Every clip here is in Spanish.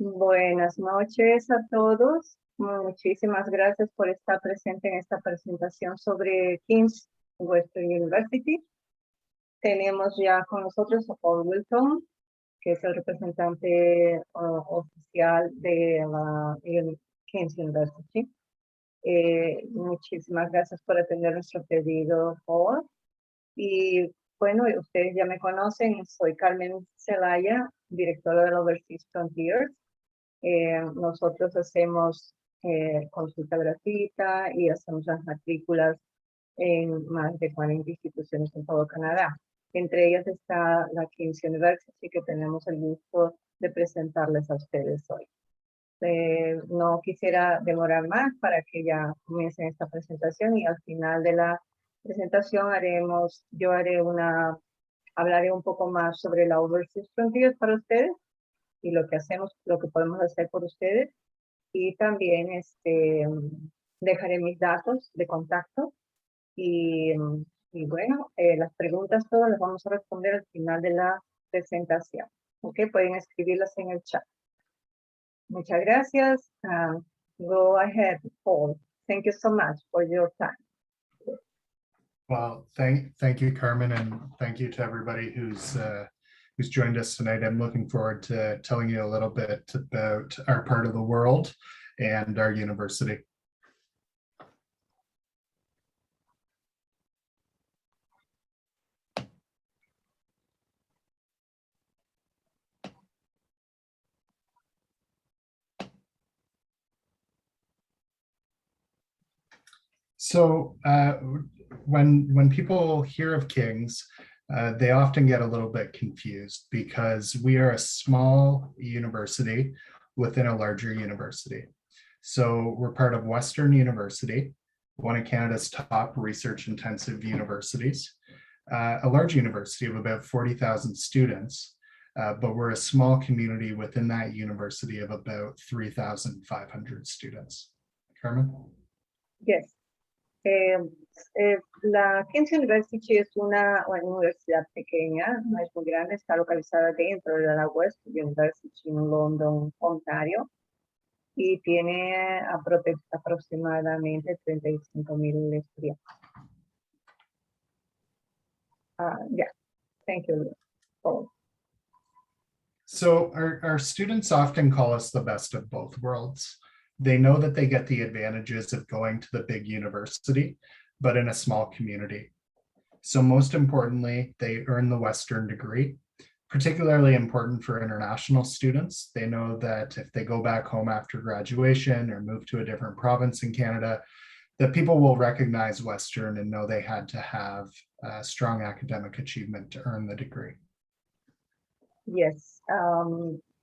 Buenas noches a todos. Muchísimas gracias por estar presente en esta presentación sobre King's Western University. Tenemos ya con nosotros a Paul Wilton, que es el representante oficial de la King's University. Muchísimas gracias por atender nuestro pedido, Paul. Y bueno, ustedes ya me conocen, soy Carmen Zelaya, directora de la Overseas Frontiers. Nosotros hacemos consulta gratuita y hacemos las matrículas en más de 40 instituciones en todo Canadá. Entre ellas está la King's University, que tenemos el gusto de presentarles a ustedes hoy. No quisiera demorar más para que ya comiencen esta presentación, y al final de la presentación hablaré un poco más sobre la Overseas Frontiers para ustedes y lo que hacemos, lo que podemos hacer por ustedes. Y también dejaré mis datos de contacto y bueno, las preguntas todas las vamos a responder al final de la presentación. Ok, pueden escribirlas en el chat. Muchas gracias. Go ahead, Paul. Thank you so much for your time. Well, thank you, Carmen, and thank you to everybody who's joined us tonight. I'm looking forward to telling you a little bit about our part of the world and our university. So when people hear of King's, they often get a little bit confused because we are a small university within a larger university. So we're part of Western University, one of Canada's top research-intensive universities, a large university of about 40,000 students, but we're a small community within that university of about 3,500 students. Carmen? Yes. La King's University es una universidad pequeña, no es muy grande, está localizada dentro de la West University en London, Ontario, y tiene aproximadamente 35,000 estudiantes. Yeah, thank you, Paul. So our students often call us the best of both worlds. They know that they get the advantages of going to the big university, but in a small community. So most importantly, they earn the Western degree, particularly important for international students. They know that if they go back home after graduation or move to a different province in Canada, that people will recognize Western and know they had to have strong academic achievement to earn the degree. Yes,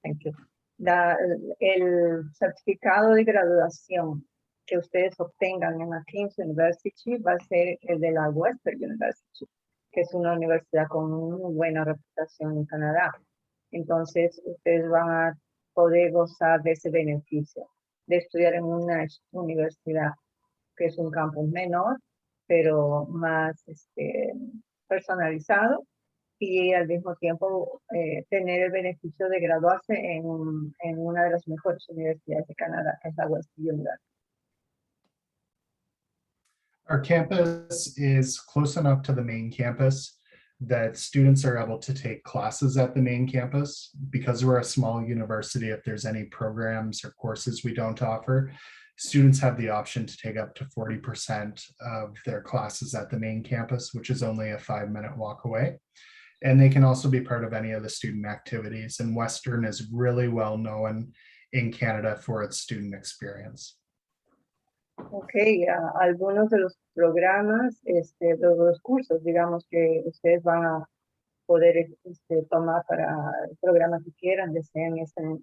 thank you. El certificado de graduación que ustedes obtengan en la King's University va a ser el de la Western University, que es una universidad con muy buena reputación en Canadá. Entonces, ustedes van a poder gozar de ese beneficio de estudiar en una universidad que es un campus menor, pero más personalizado, y al mismo tiempo tener el beneficio de graduarse en una de las mejores universidades de Canadá, que es la Western University. Our campus is close enough to the main campus that students are able to take classes at the main campus. Because we're a small university, if there's any programs or courses we don't offer, students have the option to take up to 40% of their classes at the main campus, which is only a 5-minute walk away. And they can also be part of any of the student activities. And Western is really well known in Canada for its student experience. Ok, algunos de los programas, de los cursos, digamos, que ustedes van a poder tomar para el programa que quieran, deseen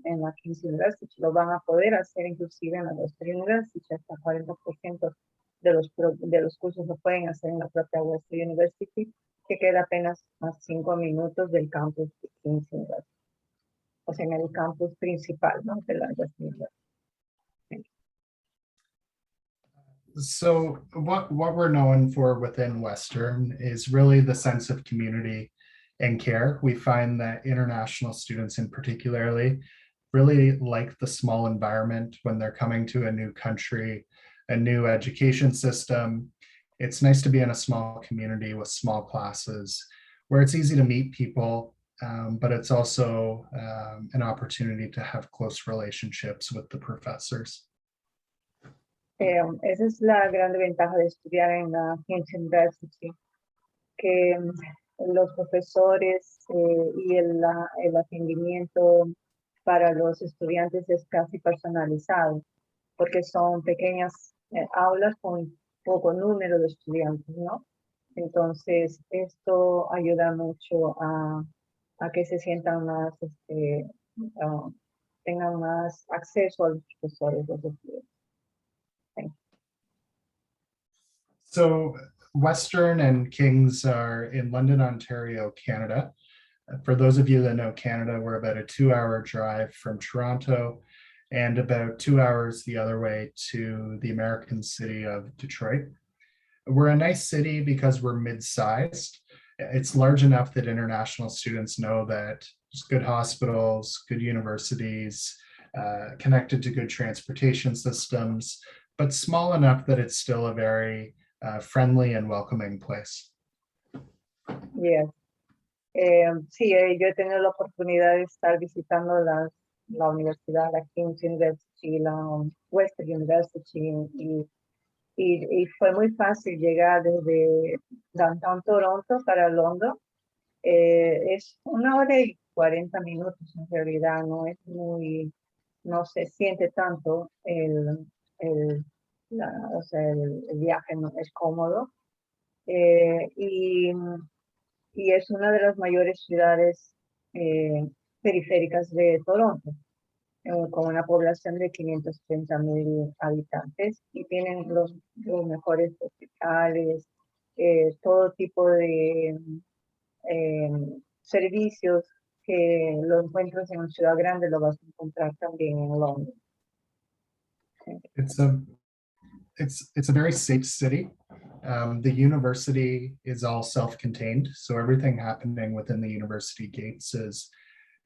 en la King's University, lo van a poder hacer inclusive en la Western University. Hasta 40% de los cursos lo pueden hacer en la propia Western University, que queda apenas a 5 minutos del campus de King's University. O sea, en el campus principal, ¿no?, de la Western University. So what we're known for within Western is really the sense of community and care. We find that international students in particularly really like the small environment when they're coming to a new country, a new education system. It's nice to be in a small community with small classes where it's easy to meet people, but it's also an opportunity to have close relationships with the professors. Esa es la gran ventaja de estudiar en la King's University, que los profesores y el atendimiento para los estudiantes es casi personalizado, porque son pequeñas aulas con poco número de estudiantes, ¿no? Entonces, esto ayuda mucho a que se sientan más, tengan más acceso a los profesores, los estudiantes. So Western and King's are in London, Ontario, Canada. For those of you that know Canada, we're about a 2-hour drive from Toronto and about 2 hours the other way to the American city of Detroit. We're a nice city because we're mid-sized. It's large enough that international students know that there's good hospitals, good universities, connected to good transportation systems, but small enough that it's still a very friendly and welcoming place. Yes. Sí, yo he tenido la oportunidad de estar visitando la universidad, la King's University, la Western University, y fue muy fácil llegar desde downtown Toronto para London. Es 1 hora y 40 minutos en realidad, no se siente tanto el viaje, no es cómodo. Y es una de las mayores ciudades periféricas de Toronto, con una población de 530,000 habitantes, y tienen los mejores hospitales, todo tipo de servicios que lo encuentras en una ciudad grande, lo vas a encontrar también en Londres. It's a very safe city. The university is all self-contained, so everything happening within the university gates is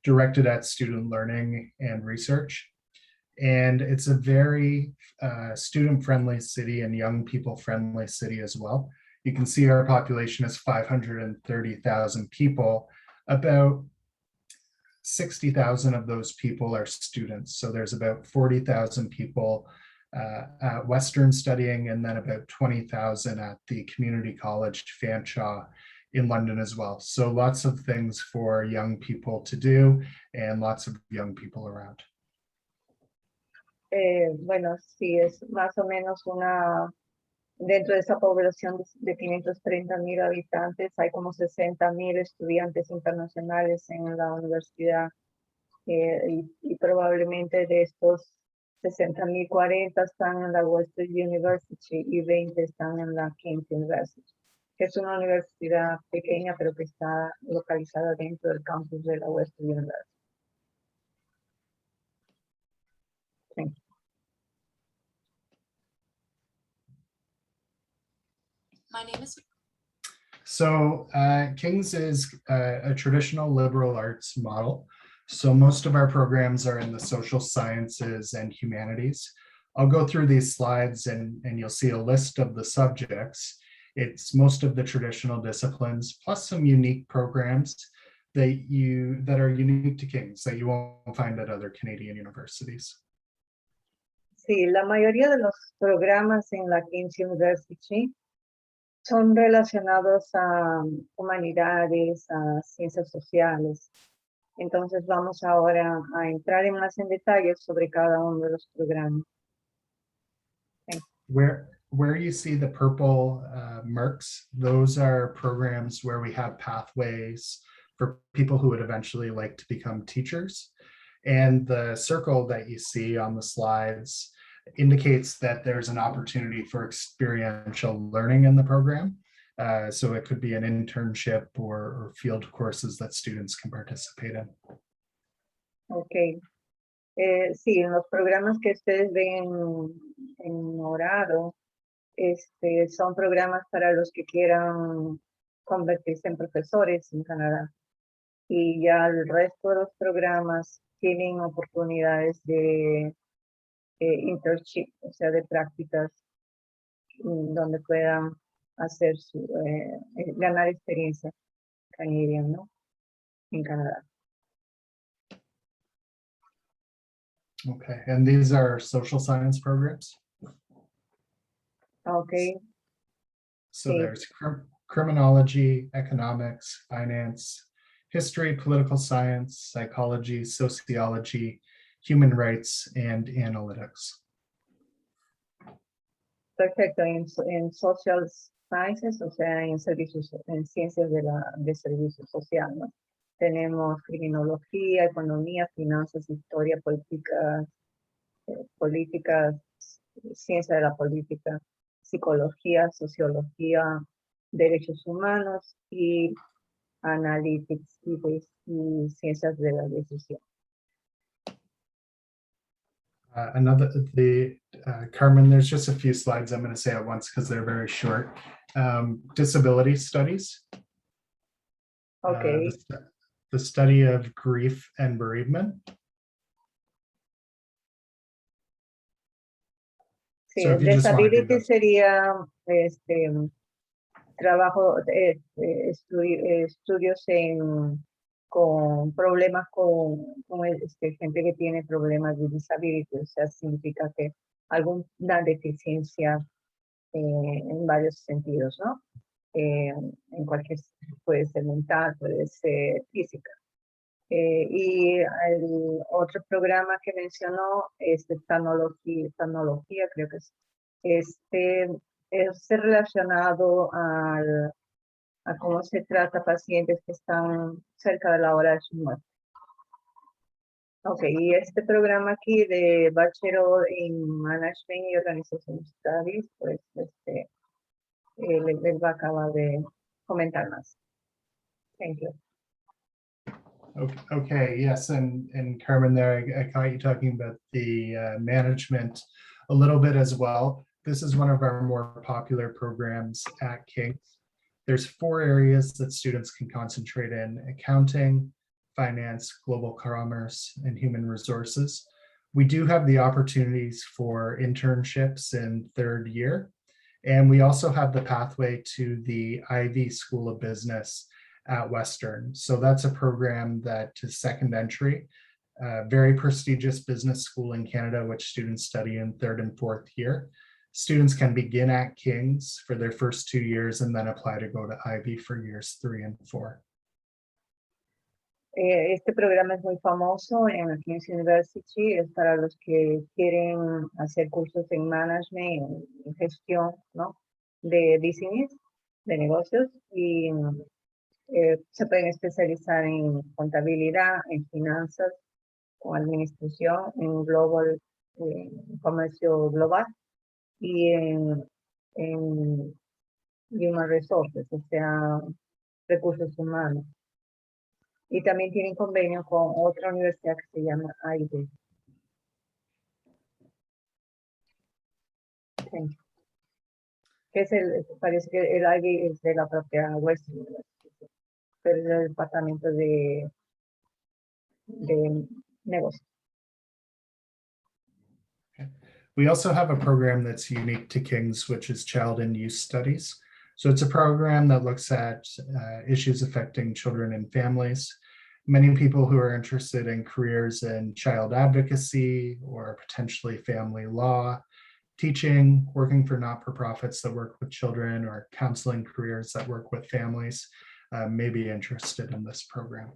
directed at student learning and research. And it's a very student-friendly city and young people-friendly city as well. You can see our population is 530,000 people. About 60,000 of those people are students. So there's about 40,000 people at Western studying, and then about 20,000 at the community college Fanshawe in London as well. So lots of things for young people to do and lots of young people around. Bueno, sí, es más o menos dentro de esa población de 530,000 habitantes, hay como 60,000 estudiantes internacionales en la universidad, y probablemente de estos 60,000, 40 están en la Western University y 20 están en la King's University, que es una universidad pequeña pero que está localizada dentro del campus de la Western University. Sí. My name is. So King's is a traditional liberal arts model. So most of our programs are in the social sciences and humanities. I'll go through these slides and you'll see a list of the subjects. It's most of the traditional disciplines, plus some unique programs that are unique to King's that you won't find at other Canadian universities. Sí, la mayoría de los programas en la King's University son relacionados a humanidades, a ciencias sociales. Entonces vamos ahora a entrar más en detalles sobre cada uno de los programas. Where you see the purple marks, those are programs where we have pathways for people who would eventually like to become teachers. And the circle that you see on the slides indicates that there's an opportunity for experiential learning in the program. So it could be an internship or field courses that students can participate in. Ok. Sí, en los programas que ustedes ven en morado, son programas para los que quieran convertirse en profesores en Canadá. y ya el resto de los programas tienen oportunidades de internship, o sea, de prácticas donde puedan hacer ganar experiencia canadiense, ¿no? En Canadá. Okay, and these are social science programs? Okay. So Sí. there's criminology, economics, finance, history, political science, psychology, sociology, human rights, and analytics. Perfecto, en social sciences, o sea, en servicios, en ciencias de servicio social, ¿no? Tenemos criminología, economía, finanzas, historia, políticas, ciencia de la política, psicología, sociología, derechos humanos y analytics y ciencias de la decisión. Carmen, there's just a few slides I'm going to say at once because they're very short. Disability studies. Okay. The study of grief and bereavement. Sí, So if you just want to do disability those. sería trabajo, estudios con problemas con gente que tiene problemas de disability, o sea, significa que alguna deficiencia en varios sentidos, ¿no? En cualquier, puede ser mental, puede ser física. Y el otro programa que mencionó es de tecnología, creo que es relacionado a cómo se trata pacientes que están cerca de la hora de su muerte. Ok, y este programa aquí de Bachelor in Management y Organization Studies, pues les va a acabar de comentar más. Thank you. Okay, yes, and Carmen, there I caught you talking about the management a little bit as well. This is one of our more popular programs at King's. There's 4 areas that students can concentrate in: accounting, finance, global commerce, and human resources. We do have the opportunities for internships in 3rd year, and we also have the pathway to the Ivy School of Business at Western. So that's a program that is second entry, very prestigious business school in Canada, which students study in 3rd and 4th year. Students can begin at King's for their first 2 years and then apply to go to Ivy for years 3 and 4. Este programa es muy famoso en la King's University, es para los que quieren hacer cursos en management, en gestión, ¿no? De business, de negocios, y se pueden especializar en contabilidad, en finanzas, o administración, en comercio global y en human resources, o sea, recursos humanos. Y también tienen convenio con otra universidad que se llama Ivy. Sí. Que es parece que el Ivy es de la propia Western University, pero es del departamento de negocios. We also have a program that's unique to King's, which is Child and Youth Studies. So it's a program that looks at issues affecting children and families. Many people who are interested in careers in child advocacy or potentially family law, teaching, working for not-for-profits that work with children, or counseling careers that work with families may be interested in this program.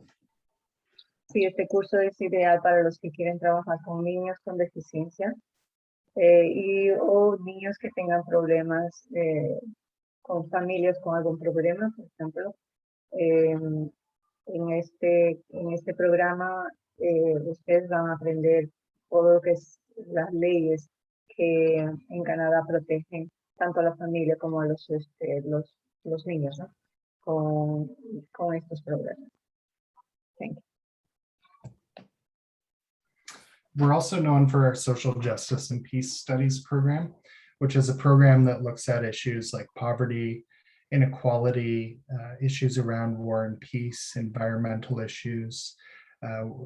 Sí, este curso es ideal para los que quieren trabajar con niños con deficiencia o niños que tengan problemas con familias con algún problema, por ejemplo. En este programa ustedes van a aprender todo lo que es las leyes que en Canadá protegen tanto a la familia como a los niños, ¿no? con estos programas. Thank you. We're also known for our social justice and peace studies program, which is a program that looks at issues like poverty, inequality, issues around war and peace, environmental issues,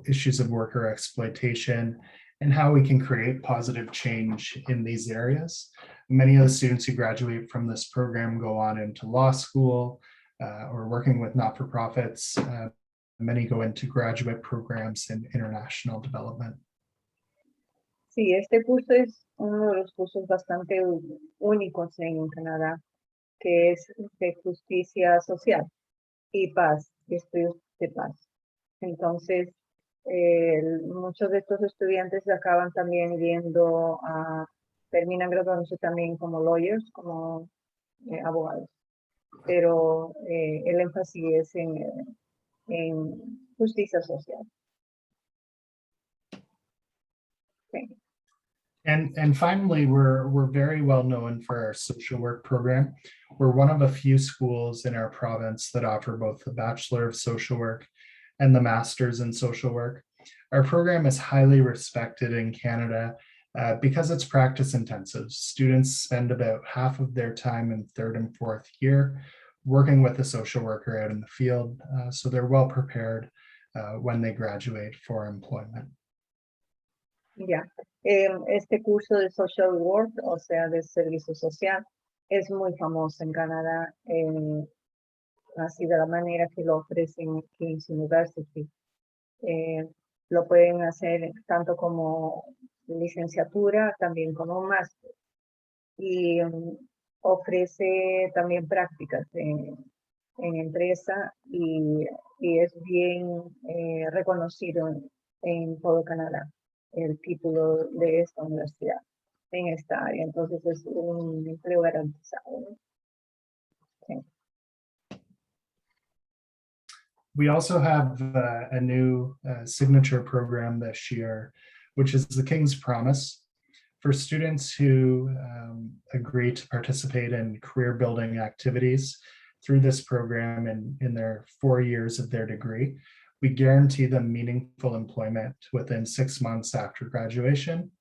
issues of worker exploitation, and how we can create positive change in these areas. Many of the students who graduate from this program go on into law school or working with not-for-profits. Many go into graduate programs in international development. Sí, este curso es uno de los cursos bastante únicos en Canadá, que es de justicia social y paz, estudios de paz. Entonces, muchos de estos estudiantes acaban también yendo terminan graduándose también como lawyers, como abogados. Pero el énfasis es en justicia social. Okay. And finally, we're very well known for our social work program. We're one of a few schools in our province that offer both the Bachelor of Social Work and the Master's in Social Work. Our program is highly respected in Canada because it's practice intensive. Students spend about half of their time in third and fourth year working with a social worker out in the field, so they're well prepared when they graduate for employment. Ya, este curso de social work, o sea, de servicio social, es muy famoso en Canadá, así de la manera que lo ofrecen King's University. Lo pueden hacer tanto como licenciatura, también como máster. Y ofrece también prácticas en empresa y es bien reconocido en todo Canadá el título de esta universidad en esta área. Entonces es un empleo garantizado, ¿no? Sí. We also have a new signature program this year, which is the King's Promise. For students who agree to participate in career building activities through this program in their 4 years of their degree, we guarantee them meaningful employment within 6 months after graduation.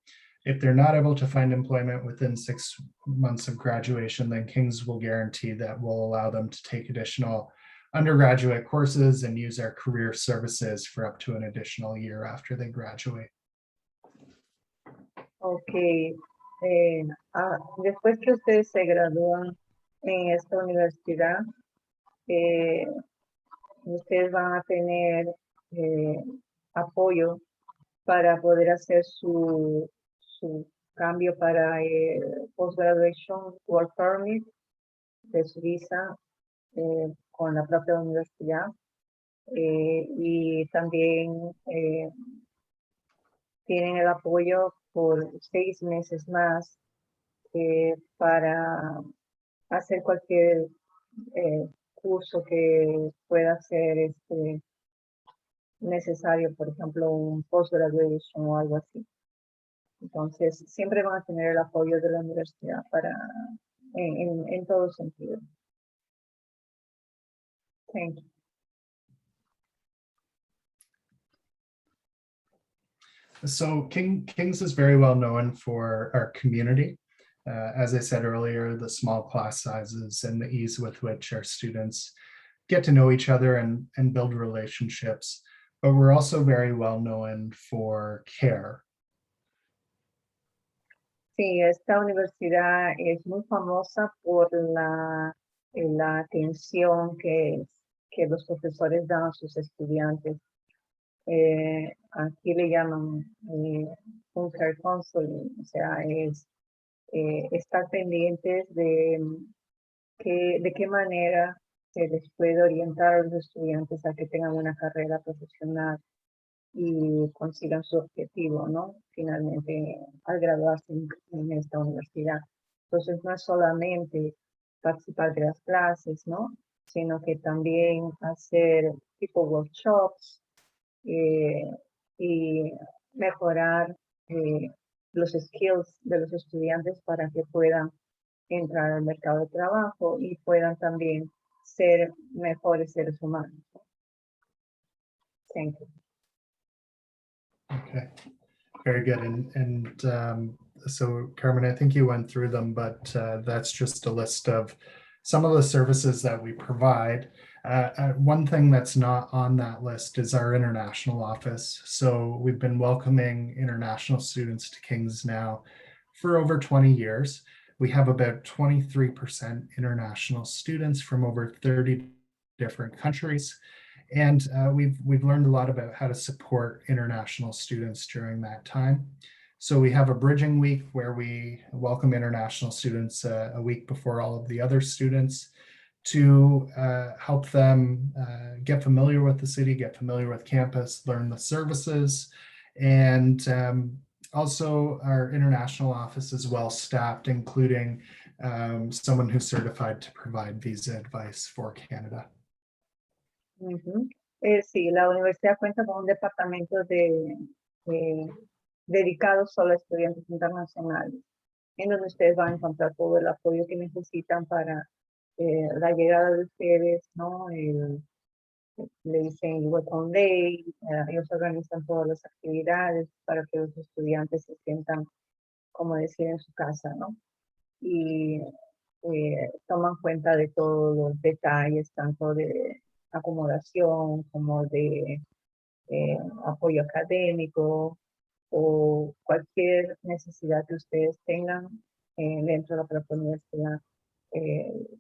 If they're not able to find employment within 6 months of graduation, then King's will guarantee that we'll allow them to take additional undergraduate courses and use our career services for up to an additional year after they graduate. Ok. Después que ustedes se gradúan en esta universidad, ustedes van a tener apoyo para poder hacer su cambio para Post-Graduation Work Permit de su visa con la propia universidad. Y también tienen el apoyo por 6 meses más para hacer cualquier curso que pueda ser necesario, por ejemplo, un post-graduation o algo así. Entonces, siempre van a tener el apoyo de la universidad en todo sentido. Thank you. So King's is very well known for our community. As I said earlier, the small class sizes and the ease with which our students get to know each other and build relationships. But we're also very well known for care. Sí, esta universidad es muy famosa por la atención que los profesores dan a sus estudiantes. Aquí le llaman un care counseling, o sea, es estar pendientes de qué manera se les puede orientar a los estudiantes a que tengan una carrera profesional y consigan su objetivo, ¿no? Finalmente, al graduarse en esta universidad. Entonces, no es solamente participar de las clases, ¿no? Sino que también hacer tipo workshops y mejorar los skills de los estudiantes para que puedan entrar al mercado de trabajo y puedan también ser mejores seres humanos. Thank you. Okay, very good. So Carmen, I think you went through them, but that's just a list of some of the services that we provide. One thing that's not on that list is our international office. So we've been welcoming international students to King's now for over 20 years. We have about 23% international students from over 30 different countries. And we've learned a lot about how to support international students during that time. So we have a bridging week where we welcome international students a week before all of the other students to help them get familiar with the city, get familiar with campus, learn the services. And also our international office is well staffed, including someone who's certified to provide visa advice for Canada. Sí, la universidad cuenta con un departamento dedicado solo a estudiantes internacionales, en donde ustedes van a encontrar todo el apoyo que necesitan para la llegada de ustedes, ¿no? Le dicen Welcome Day, ellos organizan todas las actividades para que los estudiantes se sientan, como decir, en su casa, ¿no? Y toman cuenta de todos los detalles, tanto de acomodación como de apoyo académico o cualquier necesidad que ustedes tengan dentro de la propia universidad.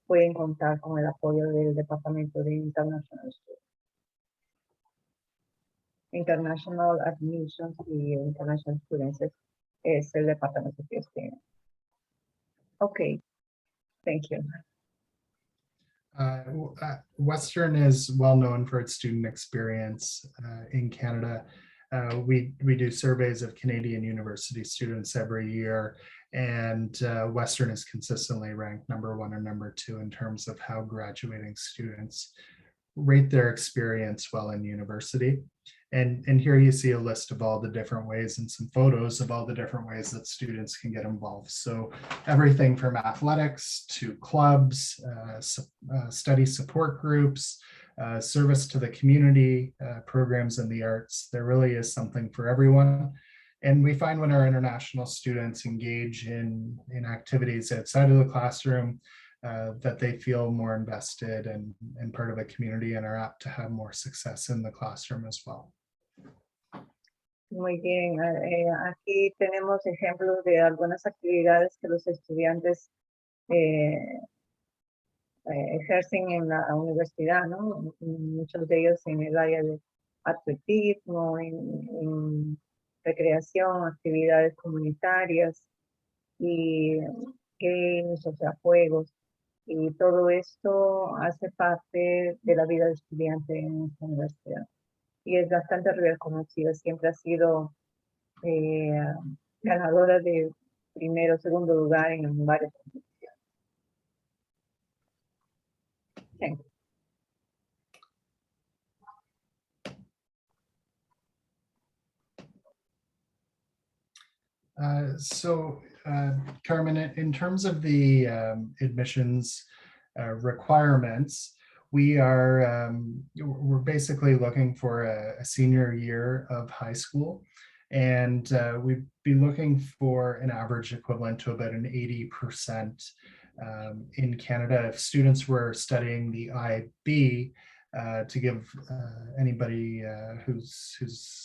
Pueden contar con el apoyo del Departamento de International Admissions y International Students es el departamento que ellos tienen. Okay, thank you. Western is well known for its student experience in Canada. We do surveys of Canadian university students every year, and Western is consistently ranked #1 or #2 in terms of how graduating students rate their experience while in university. And here you see a list of all the different ways and some photos of all the different ways that students can get involved. So everything from athletics to clubs, study support groups, service to the community, programs in the arts. There really is something for everyone. And we find when our international students engage in activities outside of the classroom, that they feel more invested and part of a community and are apt to have more success in the classroom as well. Muy bien, aquí tenemos ejemplos de algunas actividades que los estudiantes ejercen en la universidad, ¿no? Muchos de ellos en el área de atletismo, en recreación, actividades comunitarias y games, o sea, juegos. Y todo esto hace parte de la vida de estudiante en esta universidad. Y es bastante reconocida, siempre ha sido ganadora de primero o segundo lugar en varias competiciones. Thank you. Carmen, in terms of the admissions requirements, we're basically looking for a senior year of high school, and we'd be looking for an average equivalent to about an 80% in Canada. If students were studying the IB, to give anybody who's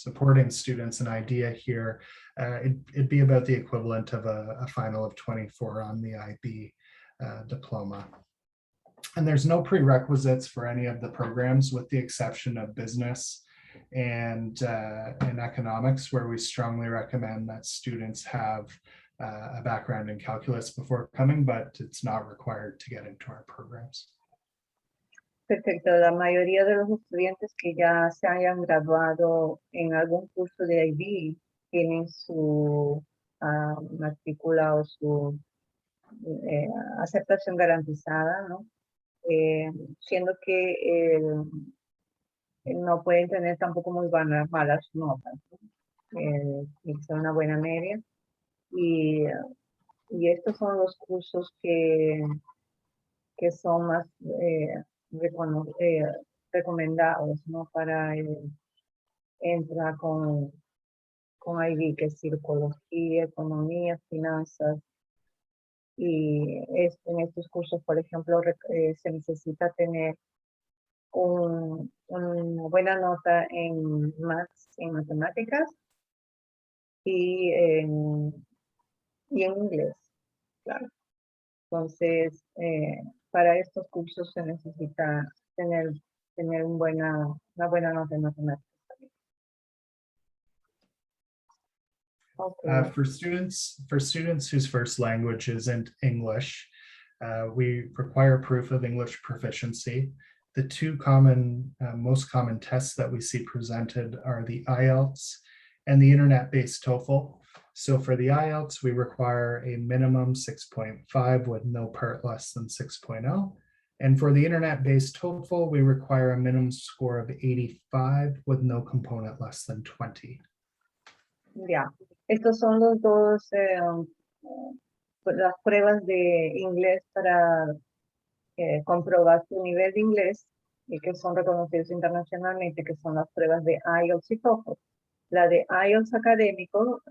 supporting students an idea here, it'd be about the equivalent of a final of 24 on the IB diploma. And there's no prerequisites for any of the programs with the exception of business and economics, where we strongly recommend that students have a background in calculus before coming, but it's not required to get into our programs. Perfecto. La mayoría de los estudiantes que ya se hayan graduado en algún curso de IB tienen su matrícula o su aceptación garantizada, ¿no? Siendo que no pueden tener tampoco muy malas notas, ¿no? Tiene que ser una buena media. Y estos son los cursos que son más recomendados, ¿no? Para entrar con IB, que es psicología, economía, finanzas Y en estos cursos, por ejemplo, se necesita tener una buena nota en en matemáticas y y en inglés, claro. Entonces, para estos cursos se necesita tener una buena nota en matemáticas. Okay. For students whose first language isn't English, we require proof of English proficiency. The two most common tests that we see presented are the IELTS and the internet-based TOEFL. So for the IELTS, we require a minimum 6.5 with no part less than 6.0. And for the internet-based TOEFL, we require a minimum score of 85 with no component less than 20. Ya, estos son los dos, las pruebas de inglés para comprobar su nivel de inglés y que son reconocidos internacionalmente, que son las pruebas de IELTS y TOEFL. La de IELTS académico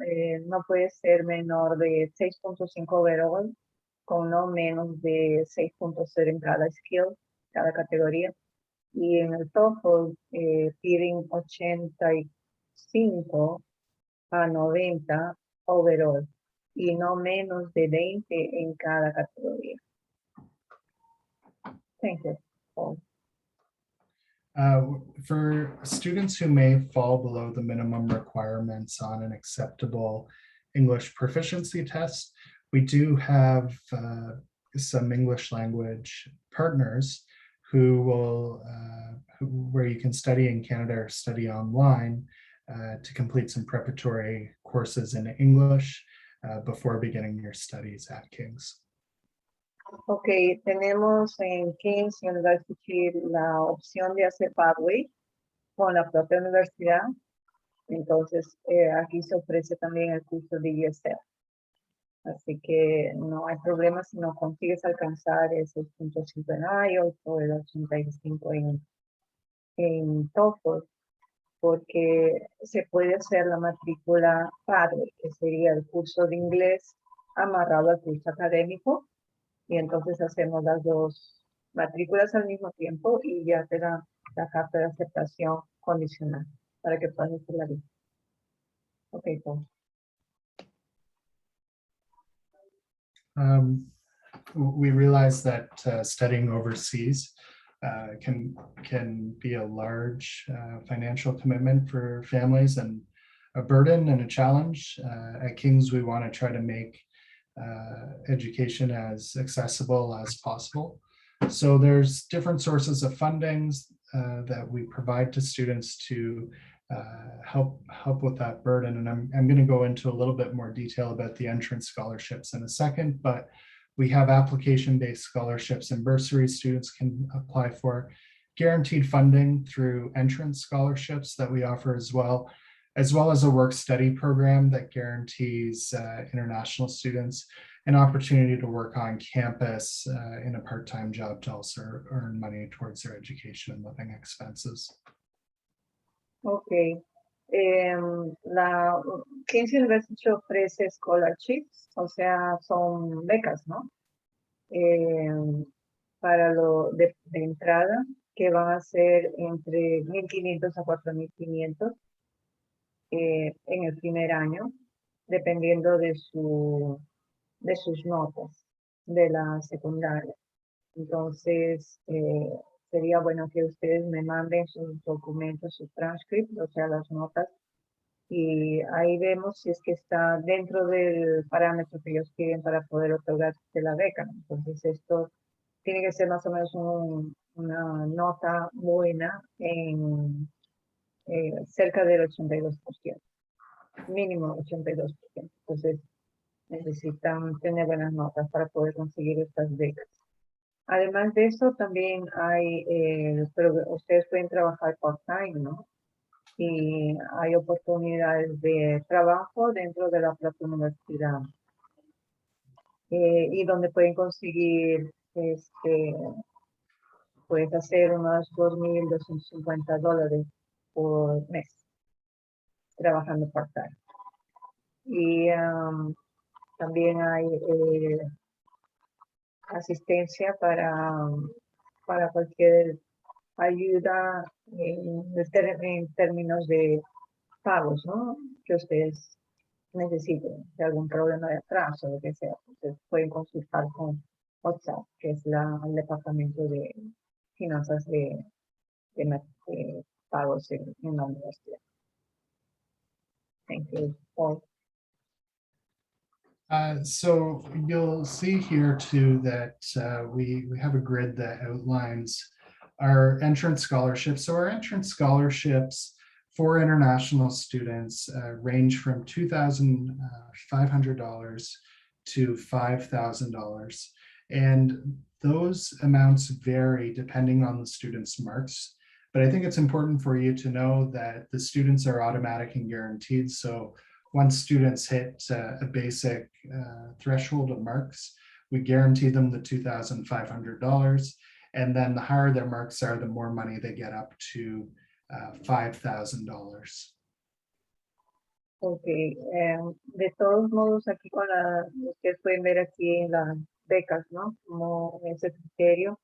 no puede ser menor de 6.5 overall, con no menos de 6.0 en cada skill, cada categoría. Y en el TOEFL piden 85 a 90 overall y no menos de 20 en cada categoría. Thank you. For students who may fall below the minimum requirements on an acceptable English proficiency test, we do have some English language partners where you can study in Canada or study online to complete some preparatory courses in English before beginning your studies at King's. Ok, tenemos en King's University la opción de hacer pathway con la propia universidad. Entonces, aquí se ofrece también el curso de ESL. Así que no hay problema si no consigues alcanzar el 6.5 en IELTS o el 85 en TOEFL, porque se puede hacer la matrícula pathway, que sería el curso de inglés amarrado al curso académico. Y entonces hacemos las dos matrículas al mismo tiempo y ya te da la carta de aceptación condicional para que puedas hacer la visa. Ok, Paul. We realize that studying overseas can be a large financial commitment for families and a burden and a challenge. At King's, we want to try to make education as accessible as possible. So there's different sources of fundings that we provide to students to help with that burden. And I'm going to go into a little bit more detail about the entrance scholarships in a second, but we have application-based scholarships and bursaries students can apply for, guaranteed funding through entrance scholarships that we offer as well as a work-study program that guarantees international students an opportunity to work on campus in a part-time job to also earn money towards their education and living expenses. Ok. La King's University ofrece scholarships, o sea, son becas, ¿no? Para de entrada, que van a ser entre 1.500 a 4.500 en el primer año, dependiendo de sus notas de la secundaria. Entonces, sería bueno que ustedes me manden sus documentos, sus transcripts, o sea, las notas, y ahí vemos si es que está dentro del parámetro que ellos quieren para poder otorgar la beca. Entonces, esto tiene que ser más o menos una nota buena en cerca del 82%, mínimo 82%. Entonces, necesitan tener buenas notas para poder conseguir estas becas. Además de eso, también hay, pero ustedes pueden trabajar part-time, ¿no? Y hay oportunidades de trabajo dentro de la propia universidad. Y donde pueden conseguir, puedes hacer unos $2.250 por mes trabajando part-time. Y también hay asistencia para cualquier ayuda en términos de pagos, ¿no? Que ustedes necesiten, de algún problema de atraso, lo que sea. Ustedes pueden consultar con WhatsApp, que es el departamento de finanzas de pagos en la universidad. Thank you, Paul. So you'll see here too that we have a grid that outlines our entrance scholarships. So our entrance scholarships for international students range from $2,500 to $5,000. And those amounts vary depending on the student's marks. But I think it's important for you to know that the students are automatic and guaranteed. So once students hit a basic threshold of marks, we guarantee them the $2,500. And then the higher their marks are, the more money they get, up to $5,000. Ok, de todos modos aquí ustedes pueden ver aquí en las becas, ¿no? Como ese criterio.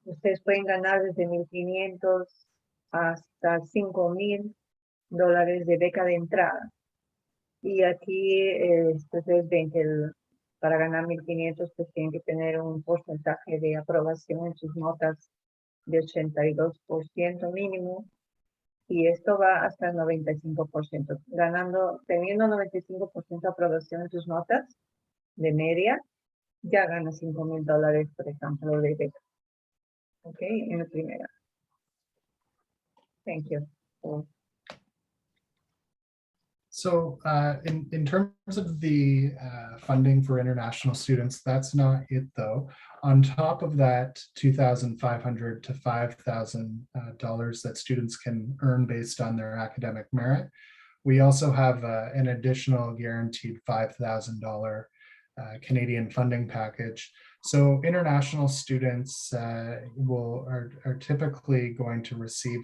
Ustedes pueden ganar desde 1.500 hasta $5.000 de beca de entrada. Y aquí ustedes ven que para ganar 1.500 pues tienen que tener un porcentaje de aprobación en sus notas de 82% mínimo. Y esto va hasta el 95%. Teniendo 95% de aprobación en tus notas de media, ya ganas $5.000, por ejemplo, de beca. Ok, en la primera. Thank you. So in terms of the funding for international students, that's not it though. On top of that $2,500 to $5,000 that students can earn based on their academic merit, we also have an additional guaranteed $5,000 Canadian funding package. So international students are typically going to receive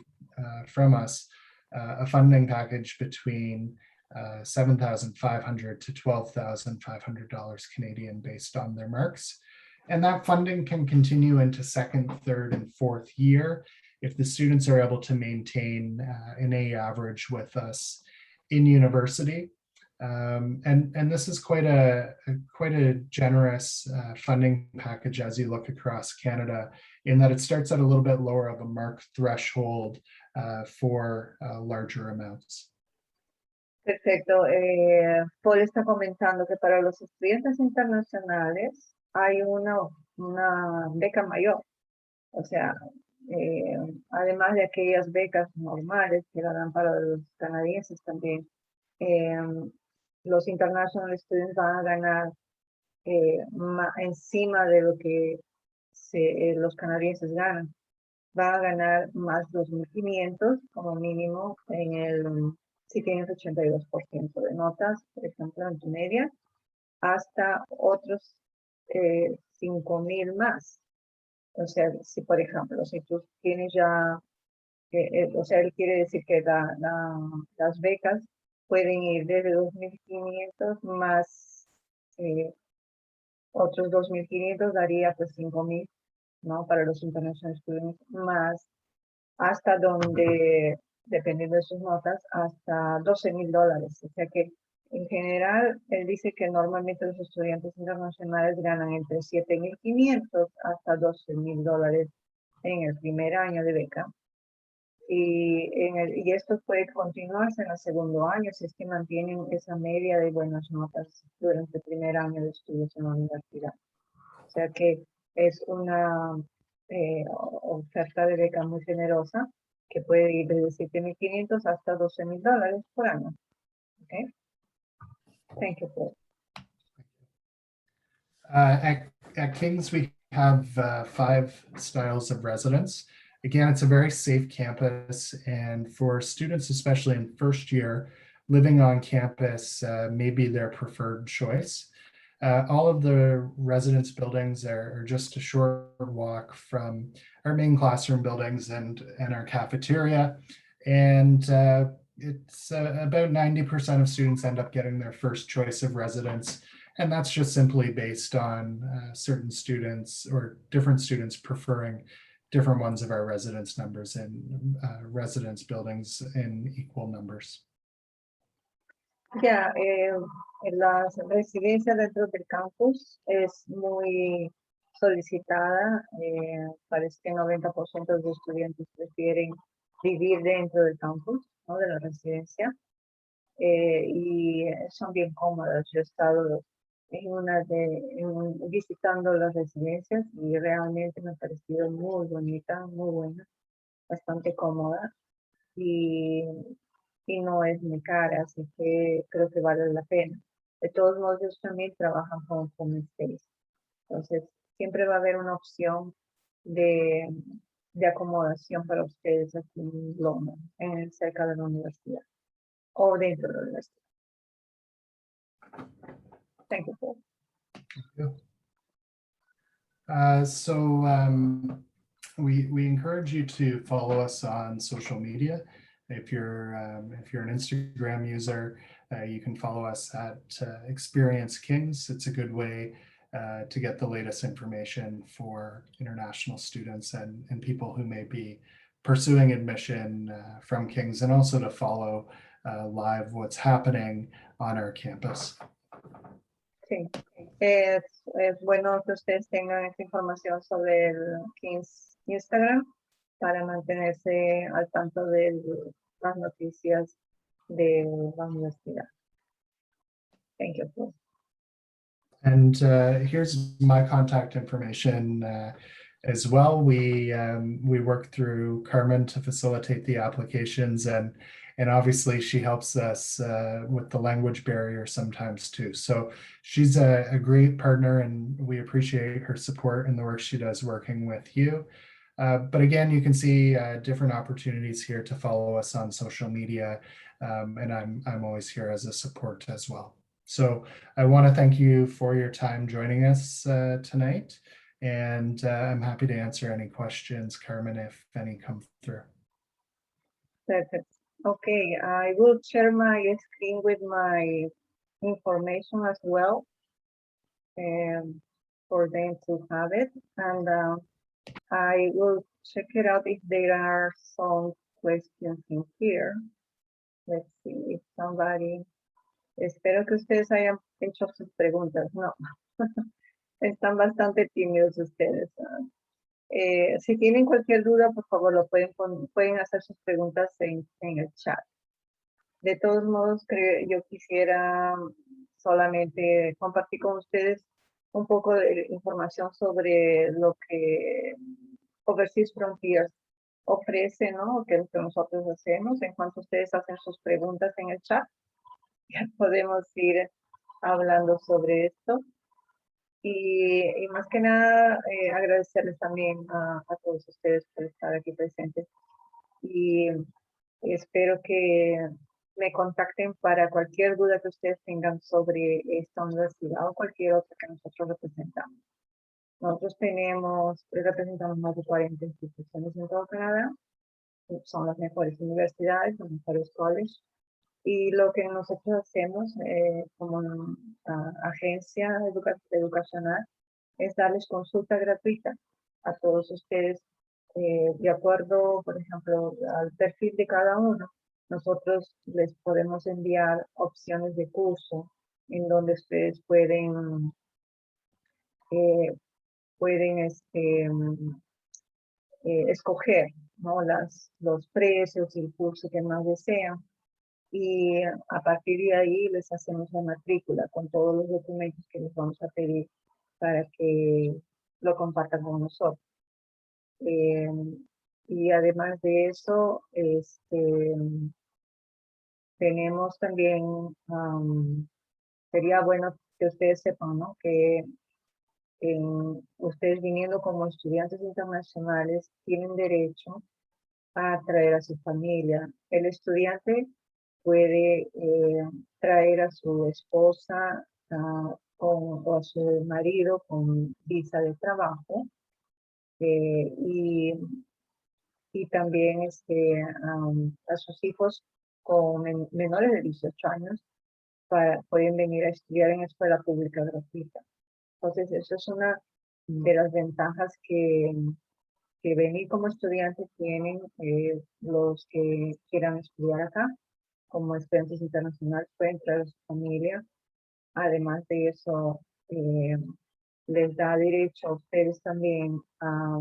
from us a funding package between $7,500 to $12,500 Canadian based on their marks. And that funding can continue into second, third, and fourth year if the students are able to maintain an A average with us in university. And this is quite a generous funding package as you look across Canada, in that it starts at a little bit lower of a mark threshold for larger amounts. Perfecto. Paul está comentando que para los estudiantes internacionales hay una beca mayor. O sea, además de aquellas becas normales que la dan para los canadienses también, los international students van a ganar encima de lo que los canadienses ganan. Van a ganar más 2.500 como mínimo si tienes 82% de notas, por ejemplo, en tu media, hasta otros 5.000 más. O sea, si por ejemplo, si tú tienes ya, o sea, él quiere decir que las becas pueden ir desde 2.500 más otros 2.500, daría pues 5.000, ¿no? Para los international students, más hasta donde, dependiendo de sus notas, hasta $12.000. O sea que en general, él dice que normalmente los estudiantes internacionales ganan entre $7.500 hasta $12.000 en el primer año de beca. Y esto puede continuarse en el segundo año si es que mantienen esa media de buenas notas durante el primer año de estudios en la universidad. O sea que es una oferta de beca muy generosa que puede ir desde $7.500 hasta $12.000 por año. Okay? Thank you, Paul. At King's, we have 5 styles of residence. Again, it's a very safe campus, and for students, especially in first year, living on campus may be their preferred choice. All of the residence buildings are just a short walk from our main classroom buildings and our cafeteria. And it's about 90% of students end up getting their first choice of residence And that's just simply based on certain students or different students preferring different ones of our residence numbers in residence buildings in equal numbers. Ya, las residencias dentro del campus es muy solicitada. Parece que 90% de los estudiantes prefieren vivir dentro del campus, ¿no? De la residencia. Y son bien cómodas. Yo he estado visitando las residencias y realmente me ha parecido muy bonita, muy buena, bastante cómoda. Y no es muy cara, así que creo que vale la pena. De todos modos, ellos también trabajan con homestays. Entonces, siempre va a haber una opción de acomodación para ustedes aquí en Loma, cerca de la universidad o dentro de la universidad. Thank you, Paul. We encourage you to follow us on social media. If you're an Instagram user, you can follow us at Experience Kings. It's a good way to get the latest information for international students and people who may be pursuing admission from Kings, and also to follow live what's happening on our campus. Sí, es bueno que ustedes tengan esta información sobre el King's Instagram para mantenerse al tanto de las noticias de la universidad. Thank you, Paul. And here's my contact information as well. We work through Carmen to facilitate the applications, and obviously she helps us with the language barrier sometimes too. So she's a great partner, and we appreciate her support and the work she does working with you. But again, you can see different opportunities here to follow us on social media, and I'm always here as a support as well. So I want to thank you for your time joining us tonight, and I'm happy to answer any questions, Carmen, if any come through. Perfect. Okay, I will share my screen with my information as well, for them to have it, and I will check it out if there are some questions in here. Let's see if somebody. Espero que ustedes hayan hecho sus preguntas. No, están bastante tímidos ustedes. Si tienen cualquier duda, por favor, lo pueden hacer sus preguntas en el chat. De todos modos, yo quisiera solamente compartir con ustedes un poco de información sobre lo que Overseas Frontiers ofrece, ¿no? Que es lo que nosotros hacemos. En cuanto ustedes hacen sus preguntas en el chat, ya podemos ir hablando sobre esto. Y más que nada, agradecerles también a todos ustedes por estar aquí presentes. Y espero que me contacten para cualquier duda que ustedes tengan sobre esta universidad o cualquier otra que nosotros representamos. Nosotros representamos más de 40 instituciones en todo Canadá. Son las mejores universidades, los mejores colleges. Y lo que nosotros hacemos como agencia educacional es darles consulta gratuita a todos ustedes de acuerdo, por ejemplo, al perfil de cada uno. Nosotros les podemos enviar opciones de curso en donde ustedes pueden escoger, ¿no? los precios y el curso que más desean. Y a partir de ahí les hacemos la matrícula con todos los documentos que les vamos a pedir para que lo compartan con nosotros. Y además de eso, tenemos también, sería bueno que ustedes sepan, ¿no? Que ustedes viniendo como estudiantes internacionales tienen derecho a traer a su familia. El estudiante puede traer a su esposa o a su marido con visa de trabajo y también a sus hijos con menores de 18 años pueden venir a estudiar en escuela pública gratuita. Entonces, eso es una de las ventajas que venir como estudiantes tienen los que quieran estudiar acá. Como estudiantes internacionales pueden traer a su familia. Además de eso, les da derecho a ustedes también a,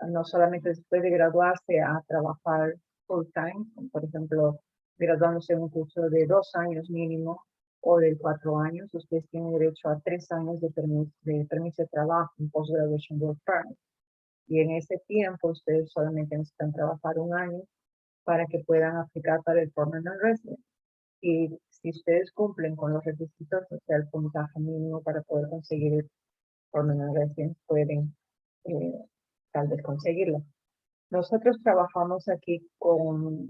no solamente después de graduarse, a trabajar full time, por ejemplo, graduándose en un curso de 2 años mínimo o de 4 años, ustedes tienen derecho a 3 años de permiso de trabajo, un post-graduation work permit. Y en ese tiempo ustedes solamente necesitan trabajar 1 año para que puedan aplicar para el permanent resident. Y si ustedes cumplen con los requisitos, o sea, el puntaje mínimo para poder conseguir el permanent resident, pueden tal vez conseguirlo. Nosotros trabajamos aquí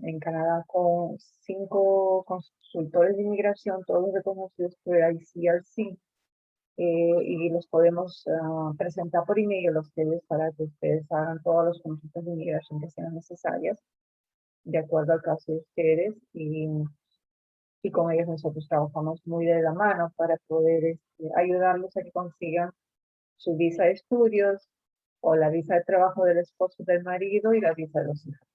en Canadá con 5 consultores de inmigración, todos reconocidos por el ICRC, y los podemos presentar por email a ustedes para que ustedes hagan todas las consultas de inmigración que sean necesarias de acuerdo al caso de ustedes, y con ellos nosotros trabajamos muy de la mano para poder ayudarlos a que consigan su visa de estudios o la visa de trabajo del esposo del marido y la visa de los hijos.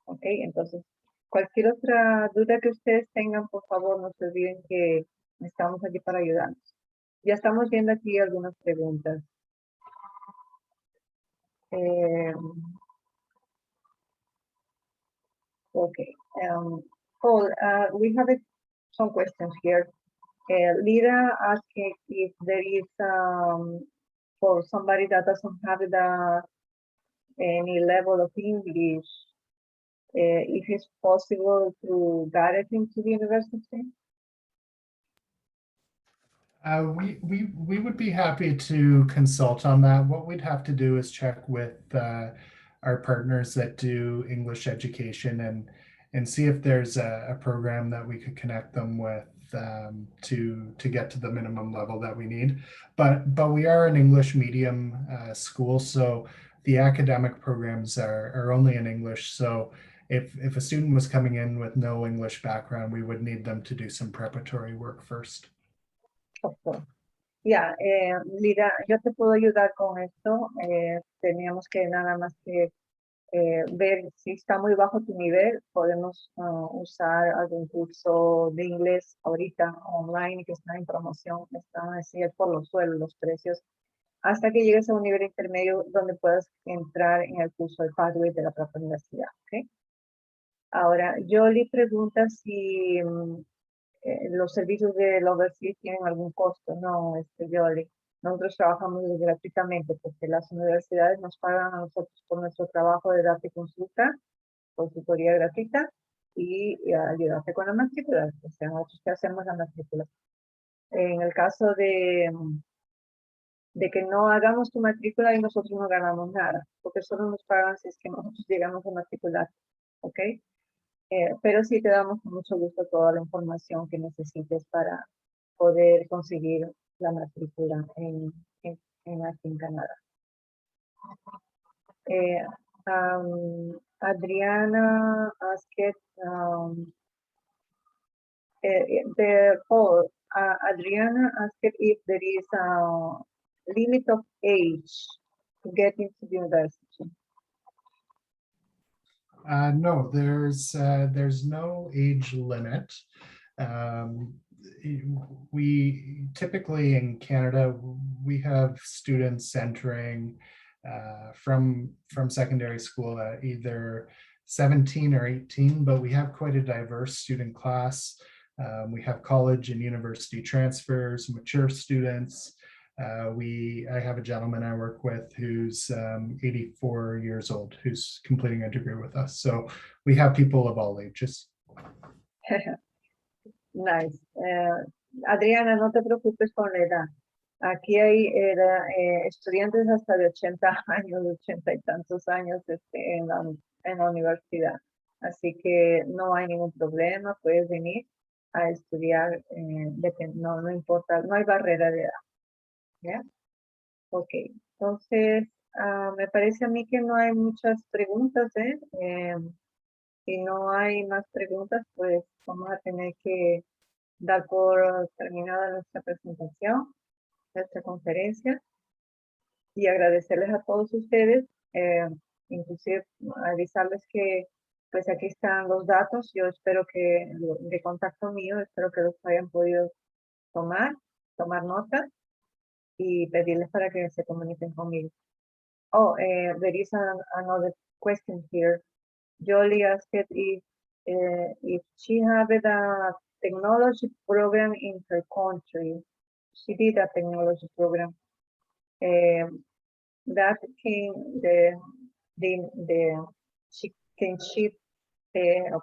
¿Ok? Entonces, cualquier otra duda que ustedes tengan, por favor, no se olviden que estamos aquí para ayudarnos. Ya estamos viendo aquí algunas preguntas. Okay. Paul, we have some questions here. Lida asking if there is, for somebody that doesn't have any level of English, if it's possible to get it into the university? We would be happy to consult on that. What we'd have to do is check with our partners that do English education and see if there's a program that we could connect them with to get to the minimum level that we need. But we are an English medium school, so the academic programs are only in English. So if a student was coming in with no English background, we would need them to do some preparatory work first. Of course. Ya, Lida, yo te puedo ayudar con esto. Teníamos que nada más que ver si está muy bajo tu nivel. Podemos usar algún curso de inglés ahorita online que está en promoción. Están así por los suelos los precios, hasta que llegues a un nivel intermedio donde puedas entrar en el curso de pathway de la propia universidad. ¿Okay? Ahora, Yoli pregunta si los servicios de la universidad tienen algún costo. No, Yoli. Nosotros trabajamos gratuitamente porque las universidades nos pagan a nosotros por nuestro trabajo de darte consulta, consultoría gratuita y ayudarte con la matrícula. O sea, nosotros te hacemos la matrícula. En el caso de que no hagamos tu matrícula y nosotros no ganamos nada, porque solo nos pagan si es que nosotros llegamos a matricular. ¿Ok? Pero sí te damos con mucho gusto toda la información que necesites para poder conseguir la matrícula aquí en Canadá. Adriana asked Adriana asked if there is a limit of age to get into the university. No, there's no age limit. We typically in Canada, we have students entering from secondary school at either 17 or 18, but we have quite a diverse student class. We have college and university transfers, mature students. I have a gentleman I work with who's 84 years old, who's completing a degree with us. So we have people of all ages. Nice. Adriana, no te preocupes con la edad. Aquí hay estudiantes hasta de 80 años, 80 y tantos años en la universidad. Así que no hay ningún problema, puedes venir a estudiar, no importa, no hay barrera de edad. ¿Ya? Ok, entonces me parece a mí que no hay muchas preguntas, Si no hay más preguntas, pues vamos a tener que dar por terminada nuestra presentación, nuestra conferencia, y agradecerles a todos ustedes, inclusive avisarles que pues aquí están los datos. Yo espero que de contacto mío, espero que los hayan podido tomar notas y pedirles para que se comuniquen conmigo. Oh, there is another question here. Jolie asked if she had a technology program in her country. She did a technology program. That can she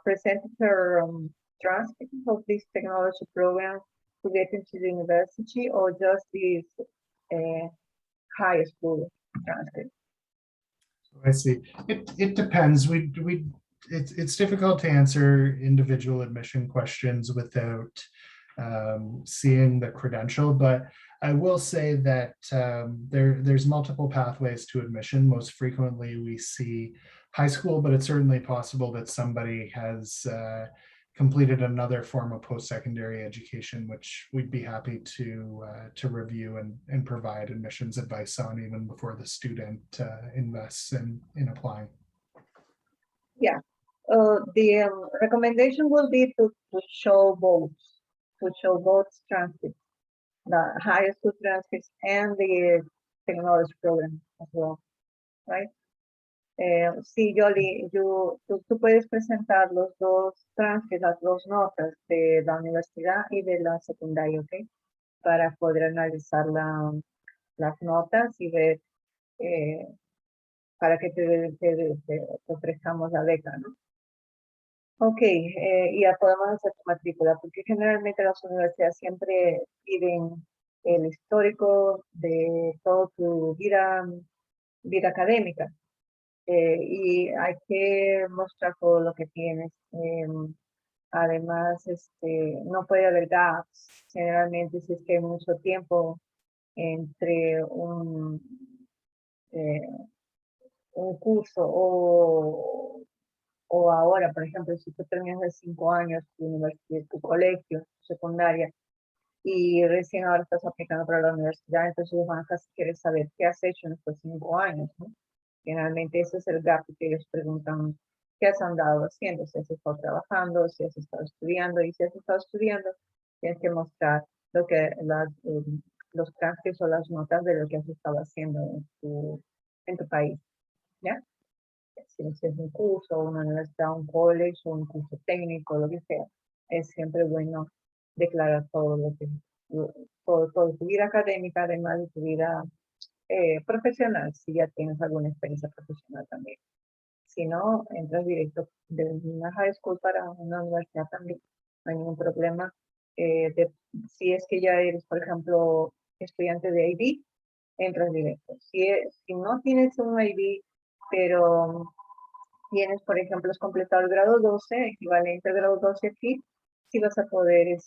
present her transcript of this technology program to get into the university, or just this high school transcript? I see. It depends. It's difficult to answer individual admission questions without seeing the credential, but I will say that there's multiple pathways to admission. Most frequently we see high school, but it's certainly possible that somebody has completed another form of post-secondary education, which we'd be happy to review and provide admissions advice on even before the student invests in applying. Yeah, the recommendation will be to show both transcripts, the high school transcripts and the technology program as well, right? Sí, Yoli, tú puedes presentar los dos transcripts, las dos notas de la universidad y de la secundaria, ¿ok? Para poder analizar las notas y ver, para que te ofrezcamos la beca, ¿no? Ok, ya podemos hacer tu matrícula, porque generalmente las universidades siempre piden el histórico de toda tu vida académica. Y hay que mostrar todo lo que tienes. Además, no puede haber gaps. Generalmente, si es que hay mucho tiempo entre un curso o ahora, por ejemplo, si tú terminas de 5 años tu universidad, tu colegio, tu secundaria, y recién ahora estás aplicando para la universidad, entonces ellos van a casi querer saber qué has hecho en estos 5 años, ¿no? Generalmente ese es el gap que ellos preguntan, ¿qué has andado haciendo? Si has estado trabajando, si has estado estudiando, y si has estado estudiando, tienes que mostrar lo que los transcripts o las notas de lo que has estado haciendo en tu país, ¿ya? Si es un curso, una universidad, un college, o un curso técnico, lo que sea, es siempre bueno declarar todo lo que, todo tu vida académica, además de tu vida profesional, si ya tienes alguna experiencia profesional también. Si no, entras directo de una high school para una universidad también, no hay ningún problema. Si es que ya eres, por ejemplo, estudiante de IB, entras directo. Si no tienes un IB, pero tienes, por ejemplo, has completado el grado 12, equivalente al grado 12 aquí, sí vas a poder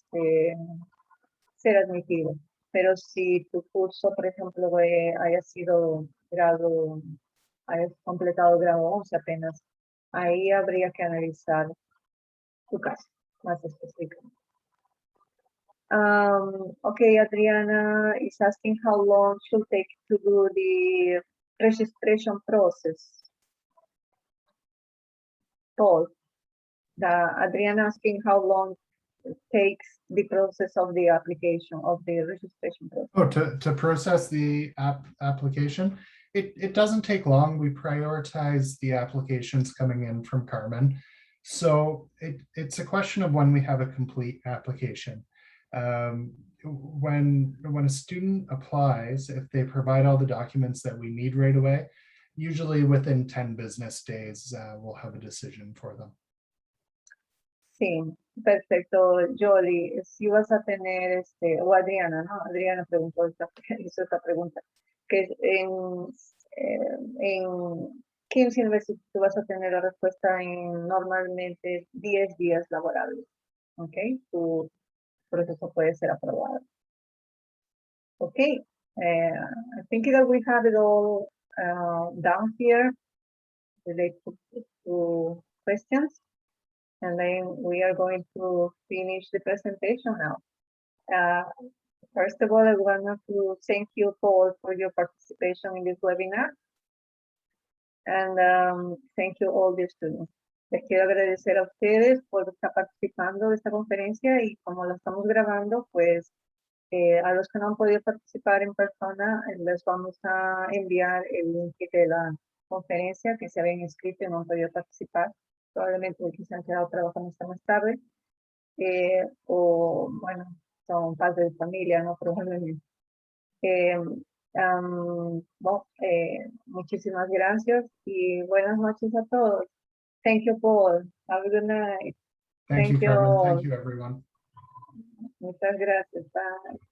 ser admitido. Pero si tu curso, por ejemplo, haya sido hayas completado grado 11 apenas, ahí habría que analizar tu caso más específico. Okay, Adriana is asking how long should take to do the registration process. Paul, Adriana asking how long it takes the process of the application, of the registration process. Oh, to process the application, it doesn't take long. We prioritize the applications coming in from Carmen. So it's a question of when we have a complete application. When a student applies, if they provide all the documents that we need right away, usually within 10 business days, we'll have a decision for them. Sí, perfecto, Jolie. Si vas a tener, o Adriana, ¿no? Adriana preguntó hizo esta pregunta, que en 15 meses tú vas a tener la respuesta en normalmente 10 días laborables, ¿ok? Tu proceso puede ser aprobado. Ok, I think that we have it all down here related to questions. And then we are going to finish the presentation now. First of all, I want to thank you, Paul, for your participation in this webinar. And thank you all the students. Les quiero agradecer a ustedes por estar participando de esta conferencia y como la estamos grabando, pues a los que no han podido participar en persona, les vamos a enviar el link de la conferencia que se habían inscrito y no han podido participar. Probablemente porque se han quedado trabajando esta más tarde. O bueno, son padres de familia, ¿no? Probablemente. Bueno, muchísimas gracias y buenas noches a todos. Thank you, Paul. Have a good night. Thank you, Thank you Carmen. all. Thank you, everyone. Muchas gracias. Bye.